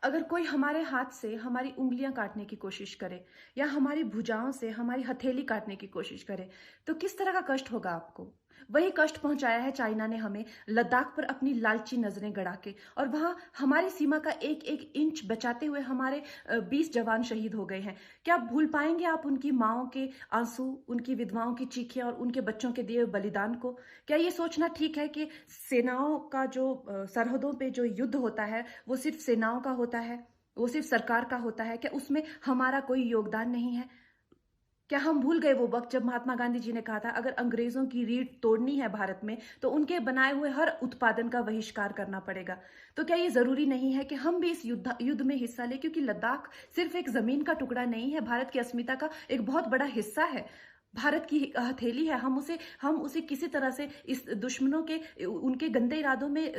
अगर कोई हमारे हाथ से हमारी उँगलियाँ काटने की कोशिश करे या हमारी भुजाओं से हमारी हथेली काटने की कोशिश करे, तो किस तरह का कष्ट होगा आपको? वही कष्ट पहुँचाया है चाइना ने हमें लद्दाख पर अपनी लालची नज़रें गड़ा के, और वहाँ हमारी सीमा का एक-एक इंच बचाते हुए हमारे 20 जवान शहीद हो गए हैं। क्या भूल पाएँगे आप उनकी माँओं के आँसू, उनकी विधवाओं की चीखें और उनके बच्चों के दिए हुए बलिदान को? क्या ये सोचना ठीक है कि सेनाओं का जो सरहदों पे जो युद्ध होता है, वो सिर्फ़ सेनाओं का होता है, वो सिर्फ़ सरकार का होता है? क्या उसमें हमारा कोई योगदान नहीं है? क्या हम भूल गए वो वक़्त जब महात्मा गांधी जी ने कहा था, अगर अंग्रेज़ों की रीढ़ तोड़नी है भारत में, तो उनके बनाए हुए हर उत्पादन का बहिष्कार करना पड़ेगा। तो क्या ये ज़रूरी नहीं है कि हम भी इस युद्ध में हिस्सा लें? क्योंकि लद्दाख सिर्फ़ एक ज़मीन का टुकड़ा नहीं है, भारत की अस्मिता का एक बहुत बड़ा हिस्सा है। भारत की हथेली है, हम उसे किसी तरह से इस दुश्मनों के उनके गंदे इरादों में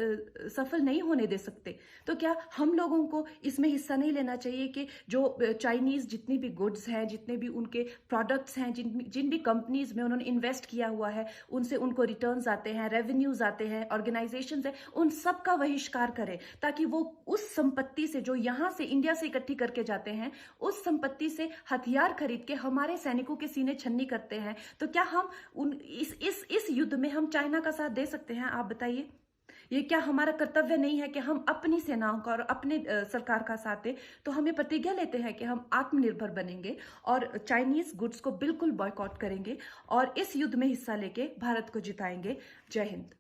सफल नहीं होने दे सकते। तो क्या हम लोगों को इसमें हिस्सा नहीं लेना चाहिए कि जो चाइनीज़ जितनी भी गुड्स हैं, जितने भी उनके प्रोडक्ट्स हैं, जिन जिन भी कंपनीज़ में उन्होंने इन्वेस्ट किया हुआ है, उनसे उनको रिटर्न्स आते हैं, रेवेन्यूज़ आते हैं, ऑर्गेनाइज़ेशंस हैं, उन सब का बहिष्कार करें, ताकि वो उस संपत्ति से जो यहाँ से इंडिया से इकट्ठी करके जाते हैं, उस संपत्ति से हथियार खरीद के हमारे सैनिकों के सीने छन्नी करते हैं। तो क्या हम उन इस युद्ध में हम चाइना का साथ दे सकते हैं? आप बताइए। ये क्या हमारा कर्तव्य नहीं है कि हम अपनी सेनाओं का और अपने सरकार का साथ दें? तो हम ये प्रतिज्ञा लेते हैं कि हम आत्मनिर्भर बनेंगे और चाइनीज गुड्स को बिल्कुल बॉयकॉट करेंगे और इस युद्ध में हिस्सा लेके भारत को जिताएंगे। जय हिंद।